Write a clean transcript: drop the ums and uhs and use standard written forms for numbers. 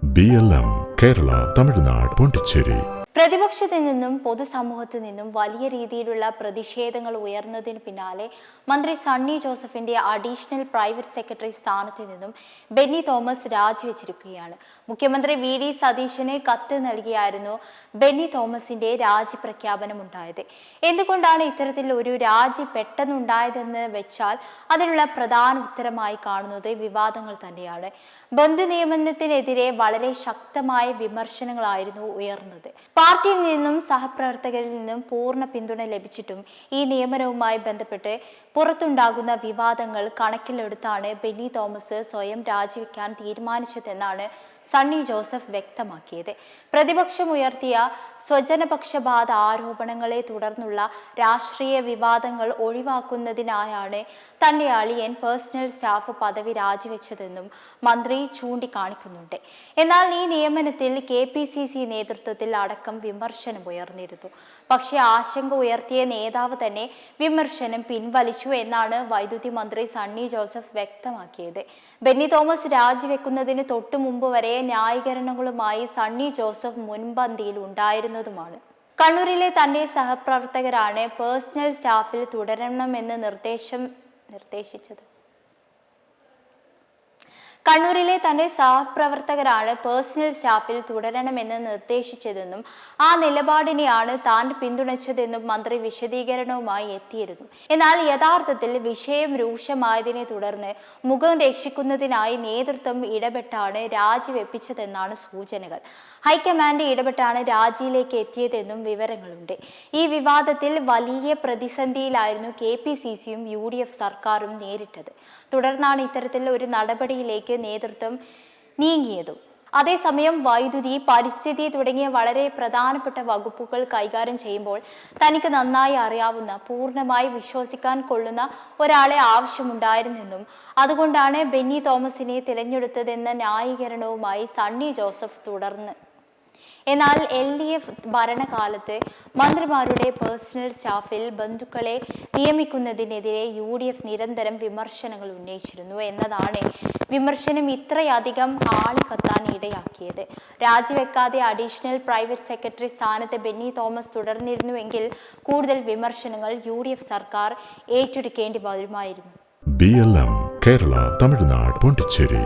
BLM Kerala Tamil Nadu Pondicherry. പ്രതിപക്ഷത്തിൽ നിന്നും പൊതുസമൂഹത്തിൽ നിന്നും വലിയ രീതിയിലുള്ള പ്രതിഷേധങ്ങൾ ഉയർന്നതിന് പിന്നാലെ മന്ത്രി സണ്ണി ജോസഫിന്റെ അഡീഷണൽ പ്രൈവറ്റ് സെക്രട്ടറി സ്ഥാനത്ത് നിന്നും ബെന്നി തോമസ് രാജിവെച്ചിരിക്കുകയാണ്. മുഖ്യമന്ത്രി VD സതീശന് കത്ത് നൽകിയായിരുന്നു ബെന്നി തോമസിന്റെ രാജി പ്രഖ്യാപനം ഉണ്ടായത്. എന്തുകൊണ്ടാണ് ഇത്തരത്തിൽ ഒരു രാജി പെട്ടെന്നുണ്ടായതെന്ന് വെച്ചാൽ അതിനുള്ള പ്രധാന ഉത്തരമായി കാണുന്നത് വിവാദങ്ങൾ തന്നെയാണ്. ബന്ധു നിയമനത്തിനെതിരെ വളരെ ശക്തമായ വിമർശനങ്ങളായിരുന്നു ഉയർന്നത്. പാർട്ടിയിൽ നിന്നും സഹപ്രവർത്തകരിൽ നിന്നും പൂർണ്ണ പിന്തുണ ലഭിച്ചിട്ടും ഈ നിയമനവുമായി ബന്ധപ്പെട്ട് പുറത്തുണ്ടാകുന്ന വിവാദങ്ങൾ കണക്കിലെടുത്താണ് ബെന്നി തോമസ് സ്വയം രാജിവെക്കാൻ തീരുമാനിച്ചതെന്നാണ് സണ്ണി ജോസഫ് വ്യക്തമാക്കിയത്. പ്രതിപക്ഷം ഉയർത്തിയ സ്വജനപക്ഷപാത ആരോപണങ്ങളെ തുടർന്നുള്ള രാഷ്ട്രീയ വിവാദങ്ങൾ ഒഴിവാക്കുന്നതിനായാണ് തന്റെ അളിയൻ പേഴ്സണൽ സ്റ്റാഫ് പദവി രാജിവെച്ചതെന്നും മന്ത്രി ചൂണ്ടിക്കാണിക്കുന്നുണ്ട്. എന്നാൽ ഈ നിയമനത്തിൽ KPCC നേതൃത്വത്തിൽ അടക്കം വിമർശനം ഉയർന്നിരുന്നു. പക്ഷേ ആശങ്ക ഉയർത്തിയ നേതാവ് തന്നെ വിമർശനം പിൻവലിച്ചു എന്നാണ് വൈദ്യുതി മന്ത്രി സണ്ണി ജോസഫ് വ്യക്തമാക്കിയത്. ബെന്നി തോമസ് രാജിവെക്കുന്നതിന് തൊട്ടു മുമ്പ് വരെ ന്യായീകരണങ്ങളുമായി സണ്ണി ജോസഫ് മുൻപന്തിയിൽ ഉണ്ടായിരുന്നതുമാണ്. കണ്ണൂരിലെ തന്റെ സഹപ്രവർത്തകരാണ് പേഴ്സണൽ സ്റ്റാഫിൽ തുടരണമെന്ന് നിർദ്ദേശിച്ചത്. കണ്ണൂരിലെ തന്റെ സഹപ്രവർത്തകരാണ് പേഴ്സണൽ സ്റ്റാഫിൽ തുടരണമെന്ന് നിർദ്ദേശിച്ചതെന്നും ആ നിലപാടിനെയാണ് താൻ പിന്തുണച്ചതെന്നും മന്ത്രി വിശദീകരണവുമായി എത്തിയിരുന്നു. എന്നാൽ യഥാർത്ഥത്തിൽ വിഷയം രൂക്ഷമായതിനെ തുടർന്ന് മുഖം രക്ഷിക്കുന്നതിനായി നേതൃത്വം ഇടപെട്ടാണ് രാജിവെപ്പിച്ചതെന്നാണ് സൂചനകൾ. ഹൈക്കമാൻഡ് ഇടപെട്ടാണ് രാജിയിലേക്ക് എത്തിയതെന്നും വിവരങ്ങളുണ്ട്. ഈ വിവാദത്തിൽ വലിയ പ്രതിസന്ധിയിലായിരുന്നു KPCCയും UDF സർക്കാരും നേരിട്ടത്. തുടർന്നാണ് ഇത്തരത്തിൽ ഒരു നടപടിയിലേക്ക് നേതൃത്വം നീങ്ങിയതും. അതേസമയം വൈദ്യുതി, പരിസ്ഥിതി തുടങ്ങിയ വളരെ പ്രധാനപ്പെട്ട വകുപ്പുകൾ കൈകാര്യം ചെയ്യുമ്പോൾ തനിക്ക് നന്നായി അറിയാവുന്ന, പൂർണ്ണമായി വിശ്വസിക്കാൻ കൊള്ളുന്ന ഒരാളെ ആവശ്യമുണ്ടായിരുന്നെന്നും അതുകൊണ്ടാണ് ബെന്നി തോമസിനെ തിരഞ്ഞെടുത്തതെന്ന ന്യായീകരണവുമായി സണ്ണി ജോസഫ് തുടർന്ന്. എന്നാൽ LDF ഭരണകാലത്ത് മന്ത്രിമാരുടെ പേഴ്സണൽ സ്റ്റാഫിൽ ബന്ധുക്കളെ നിയമിക്കുന്നതിനെതിരെ UDF നിരന്തരം വിമർശനങ്ങൾ ഉന്നയിച്ചിരുന്നു എന്നതാണ് വിമർശനം ഇത്രയധികം ആളിക്കത്താൻ ഇടയാക്കിയത്. രാജിവെക്കാതെ അഡീഷണൽ പ്രൈവറ്റ് സെക്രട്ടറി സ്ഥാനത്ത് ബെന്നി തോമസ് തുടർന്നിരുന്നുവെങ്കിൽ കൂടുതൽ വിമർശനങ്ങൾ UDF സർക്കാർ ഏറ്റെടുക്കേണ്ടി വരുമായിരുന്നു. BLM കേരള തമിഴ്നാട് പോണ്ടിച്ചേരി.